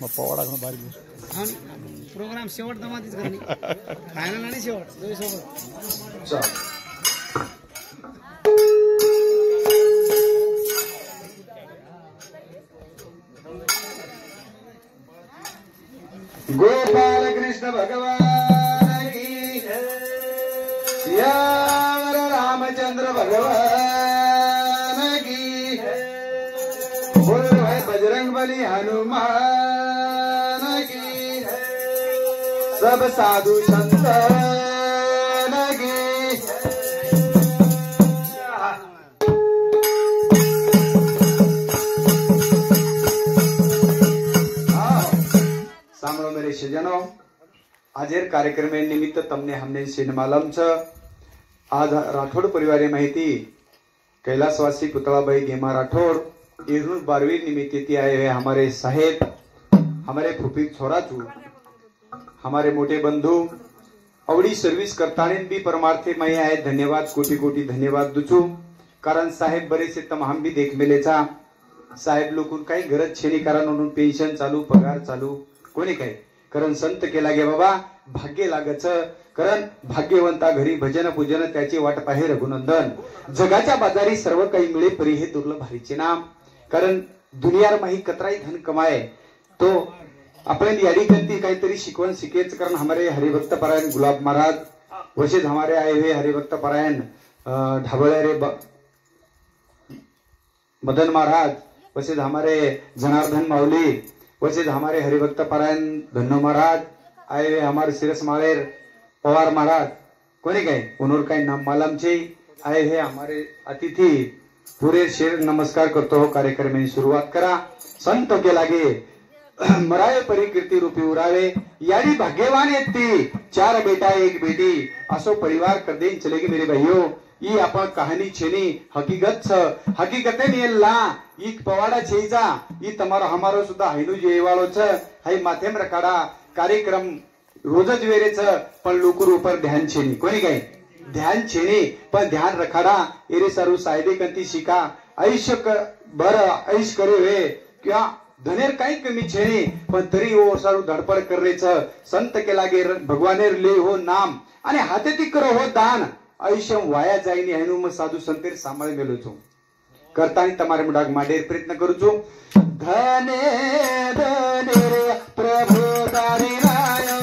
मग पवाडा घेऊन बाहेर हा प्रोग्राम शेवट दमातीच घरी फायनल आणि शेवट दोन्ही सोबत गोपाल कृष्ण भगवान की यावर रामचंद्र भगवान की बोल भाई बजरंग बली हनुमान की सब साधु संत की સાંભળો મેરે સજ્જનો આજેર કાર્યક્રમ નિમિત્ત તમને हमने सिनेमालम छ आज राठोड परिवारे माहिती कैलाशवासी पुतळाबाई गेमा राठोड इरून 12वीं निमित्त ती आए हैं हमारे साहेब हमारे फुफी छोराचू हमारे मोटे बंधु अवडी सर्विस करताने भी परमार्थे मैं आए धन्यवाद कोटी कोटी धन्यवाद दुचू कारण साहेब बरेचसे तम हम भी देख मेलेचा साहेब लोकून काही गरज छेनी कारण म्हणून पेन्शन चालू पगार चालू कोणी काय कारण संत केला गे बाबा भाग्य लागच कारण भाग्यवंता घरी भजन पूजन त्याची वाट पाहे रघुनंदन जगाच्या बाजारी सर्व काही मिळे परी हे दुर्लभ हरीचे नाम कारण दुनियार माही कतराई धन कमाए तो आपण याडी कंती काहीतरी शिकवण शिकेच कारण हमारे हरिभक्त परायण गुलाब महाराज वशेज हमारे आए हुए हरिभक्त परायण ढाबळे रे मदन महाराज वशेज हमारे जनार्दन माउली वैसे हमारे हरिभक्त पारायण धन्नो महाराज आए हुए हमारे सिरस मालेर पवार महाराज कोने कहे उन्होंने कहीं नाम मालूम छे आए हैं हमारे अतिथि पूरे शेर नमस्कार करते हो कार्यक्रम में शुरुआत करा संत के लागे मराए परिकीर्ती रूपी उरावे यारी भाग्यवान येती 4 बेटा 1 बेटी असो परिवार कर देन चलेगी मेरे भाइयों ई आपण कहानी छेनी हकीकत छ हकीकते नेला ई पवाडा छेजा ई तमारो हमारो सुद्धा हैनु जेवाळो छ हाय माथेम रकाडा कार्यक्रम रोजच वेरे छ पण लोकर ऊपर ध्यान छेनी कोणी काय ध्यान छेनी पण ध्यान रखाडा एरे सारू साहेबे कंती शिका आयुष्य बर ऐश करे वे क्या धनेर काही कमी छेनी पण तरी ओ सारू धडपड करे छ संत के लागे भगवानेर ले हो नाम आणि हातेती करो हो दान आयुष्य वाया जाईनी हेनु म साधु संतेर सांभाळी मेलो छो करतानी तमारे मुडाग माडेर प्रयत्न करू छो धने धने रे प्रभु तारी रायो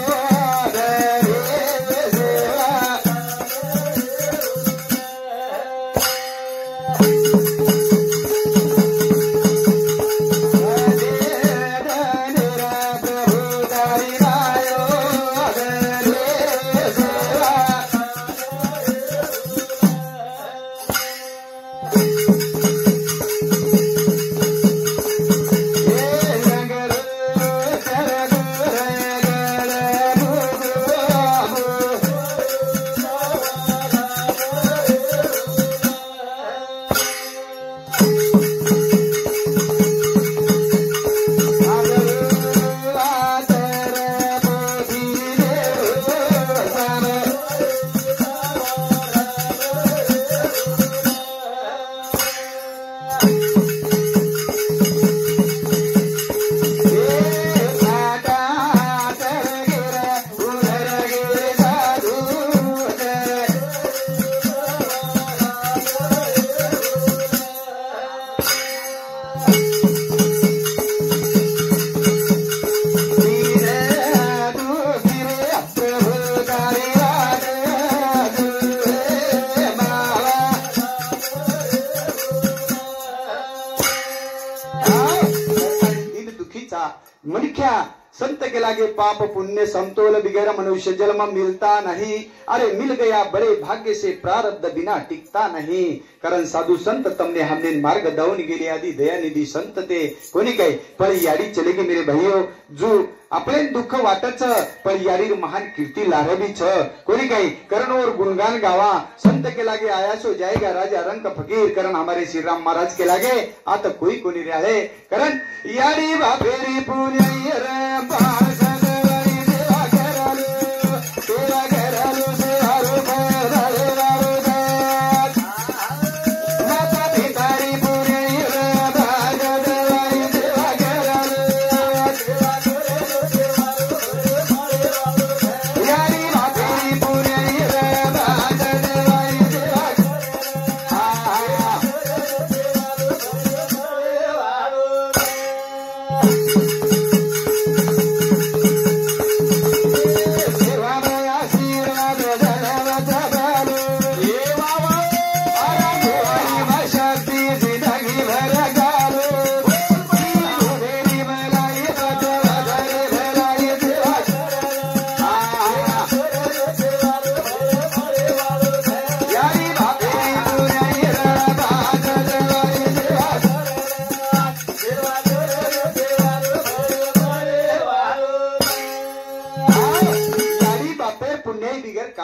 संत के लागे पाप पुण्य समतोल बिगड़ मनुष्य जन्म मिलता नहीं अरे मिल गया बड़े भाग्य से प्रारब्ध बिना टिकता नहीं कारण साधु संत तमने हमने मार्ग दाऊन गेले आदि दयानिधी संत ते कोणी काय पण याडी चलेगी मेरे भाइयों जो आपले दुःख वाटच पण यारी महान कीर्ती लारवी छ कोणी काय करण और गुणगान गावा संत के लागे आया सो जाएगा राजा रंग फकीर करण हमारे श्री राम महाराज के लागे आता कोई कोणी रहे करण यारी बाफेरी पुण्य रे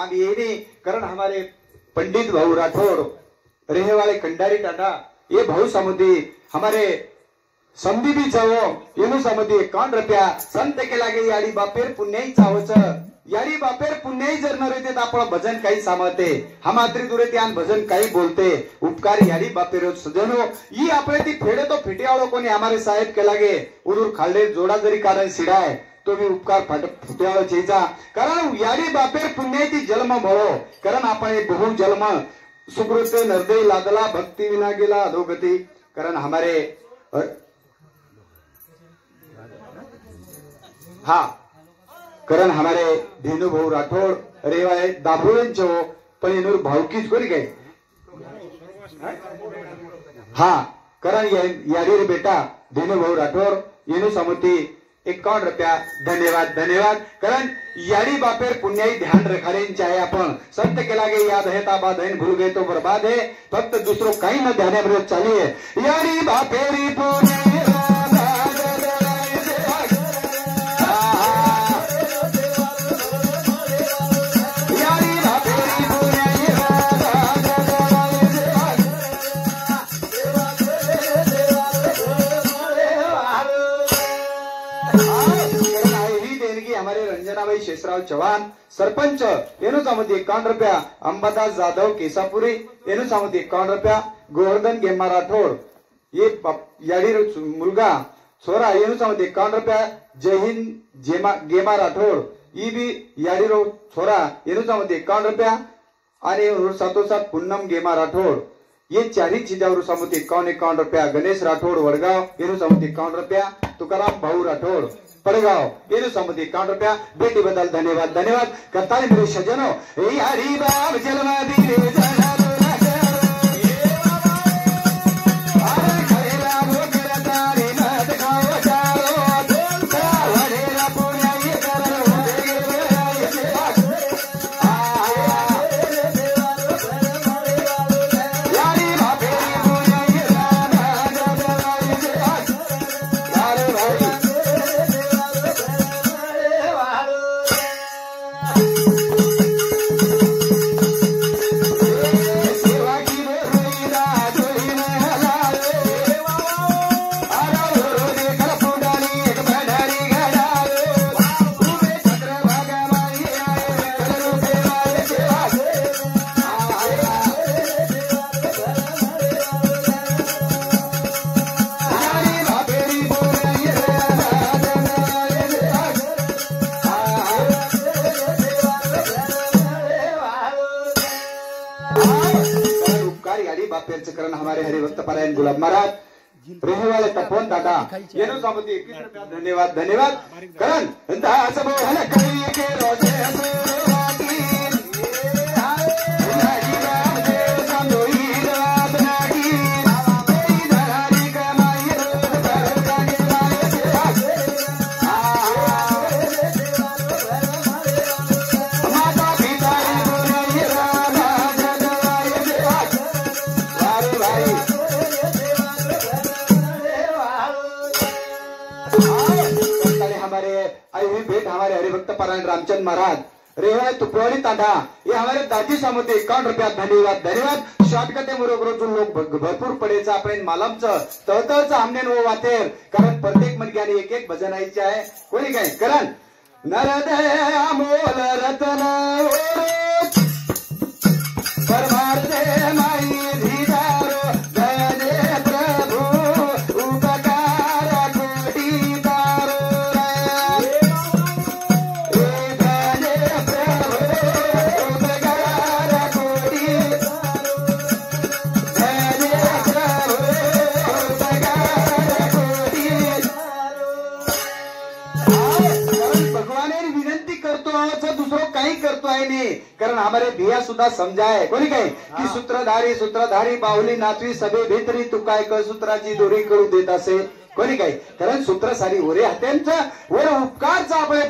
काम ये नहीं कारण हमारे पंडित भाऊ राठौड़ रहे वाले कंडारी टाटा ये भाऊ समुदी हमारे समधी भी जाओ येनु समुदी 51 रुपया संत के लागे याडी बापेर पुण्याई चावच याडी बापेर पुण्याई जर न रहते आपण भजन काही सामते हम आत्री दुरे त्यान भजन काही बोलते उपकार याडी बापेर सजनो ई आपले ती फेडे तो फिटियाळो कोणी हमारे साहेब के लागे उरुर खालडे जोडा जरी कारण सिडाय तो भी उपकार फुट्याळो चेजा कारण याडी बापेर पुण्याई जन्म मळो कारण आपण बहु जन्म सुकृत नरदय लादला भक्ती विना गेला अधोगती कारण हमारे हाँ कारण हमारे धेनु भाऊ राठौड़ रेवाय दाभोळेंचो पण येनूर भावकीच कोणी काय हाँ कारण यारी रे बेटा धेनु भाऊ राठौड़ येनु समुती 51 रुपया धन्यवाद धन्यवाद कारण याडी बापेर पुण्याई ध्यान रखारेन चाहे आपण संत के लागे याद है ताबा धन भूल गए तो बर्बाद है फक्त दूसरो काही न ध्यान में चालिए याडी बापेरी पुण्याई शेषराव चव्हाण सरपंच येनु सामती 51 रुपया अंबादास जाधव केसापुरी येनु सामती 51 रुपया गोवर्धन गेमा राठौड़ ये याडी मुलगा छोरा येनु सामती 51 रुपया जय हिंद गेमा राठौड़ ये भी याडी रो छोरा येनु सामती 51 रुपया आणि सातोसात पुन्नम गेमा राठौड़ ये चारी चीजावर सामती 51 रुपया गणेश राठौड़ वडगाव येनु सामती 51 रुपया तुकाराम भाऊ राठौड़ पड़गांव येनु सामती 51 रुपया बेटी बदल धन्यवाद धन्यवाद करता है मेरे सजनों हरी बाब जलवा दी रे हमारे हरिभक्त पारायण गुलाब महाराज रेहे वाले तपोन दादा येनु सामती 21 रुपया धन्यवाद धन्यवाद करण दास मोहन करी के रोजे हरिभक्त पारायण रामचंद महाराज रेवाय तुपवाड़ी तांडा ये हमारे दादी सामती 51 रुपया धन्यवाद धन्यवाद शॉर्टकट मुरोग्रोजून लोक भरपूर पडेचा आपण मालमचं तळतळचं आमनेन वो वातेर कारण प्रत्येक मनग्याने एक एक भजन आईचे आहे कोणी काय कारण नरदे अमोल रतन परमार्थे माई धीदारो दे प्रभु उपकार कोटी तारो कारण हमारे भिया सुद्धा समजाय कोणी काय की सूत्रधारी बाहुली नाचवी सभे भीतरी तू काय कर सूत्राची दोरी करू देत असे कोणी काय कारण सूत्र सारी ओरे हात्यांचं वर उपकारचा आपले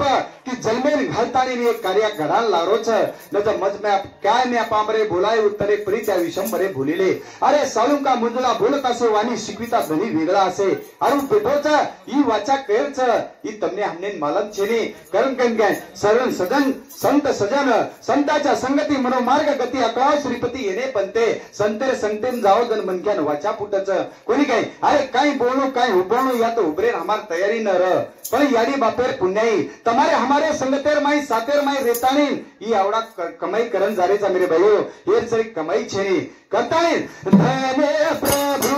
की जन्मेल घालतानी एक कार्य घडाल लारोच नजर मज में काय मी पांबरे बोलाय उत्तरे परी त्या विशंबरे भुलिले अरे सालून का मुंजला बोलत असे वाणी शिकविता धनी वेगळा असे अरु पेटोच ई वाचा केरच ई तमने हमने मालम छेने करण कन काय सरळ सजन संत सजन संताच्या संगती मनोमार्ग गती अकळाव श्रीपती येणे पंते संतेर संतेन जाओ जन मनक्यान वाचा फुटच कोणी काय अरे काय बोलू काय उबोणू या तो उबरे हमार तयारी न र पण याडी बापेर पुण्याई तमारे हमारे संगतेर माई सातेर माई रेतानी ई आवडा कमाई करण जारेचा मेरे भाईओ हेर सरी कमाई छेनी करतानी धने प्रभु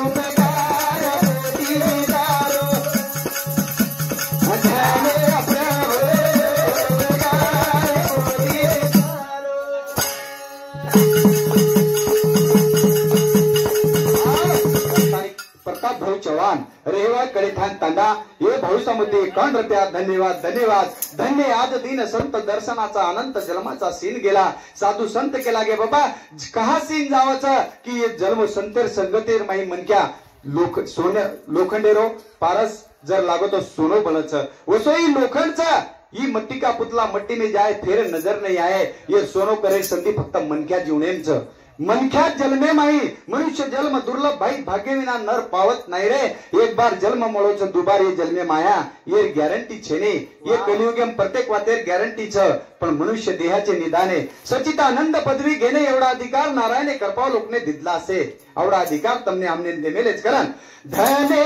उपकार पोतीदारो धने प्रभु उपकार पोतीदारो प्रताप भाऊ चव्हाण रेवा कडेठाण तांडा हे भाऊसामध्ये कण रत्या धन्यवाद धन्यवाद धन्य आज दिन संत दर्शनाचा अनंत जन्माचा सीन गेला साधू संत केला गे बाबा कहा सीन जावाचा की ये जन्म संतेर संगतेर माई मनक्या लोखंडेरो पारस जर लागतो सोनो बनच वसोई लोखंडचा ही मट्टी का पुतला मट्टी में जाए फिर नजर नहीं आए ये सोनो करे संधी फक्त मनक्या जीवनेच मनख्यात जन्मे माई मनुष्य जन्म दुर्लभ भाई भाग्यविना नर पावत नाही रे एक बार जन्म मळोच दुबार ये जन्मे माया ये गॅरंटी छेने ये कलियुगम प्रत्येक वातेर गॅरंटी छ पण मनुष्य देहाचे निदाने सचितानंद पदवी घेणे एवढा अधिकार नारायणे करपाव लोकने दिदला असे एवढा अधिकार तमने हमने देमेलेच करण धने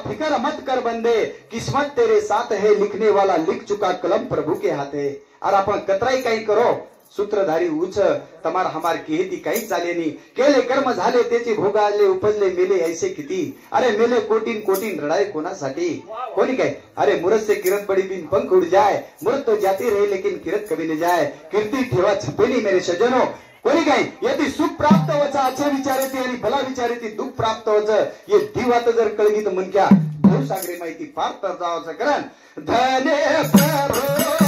फिकर मत कर बंदे किस्मत तेरे साथ है लिखने वाला लिख चुका कलम प्रभु के हाथ है और आपण कतराई काही करो सूत्रधारी उच तमार हमार केहेती काही चाले नाही केले कर्म झाले त्याचे भोग आले उपजले मेले ऐसे किती अरे मेले कोटीन कोटीन रडाई कोणासाठी कोणी काय अरे मुरत से किरत बड़ी बिन पंख उड़ जाए मुरत तो जाती रहे लेकिन किरत कभी न जाए कीर्ति ठेवा छपेली मेरे सजनो कोणी काय यदि सुख प्राप्त होचा अच्छे विचारेती आणि भला विचारेती दुःख प्राप्त होच ये दिवात जर कळगी तर मनक्या भाऊ सागरे माहिती पार तर जावचं कारण धने प्रभु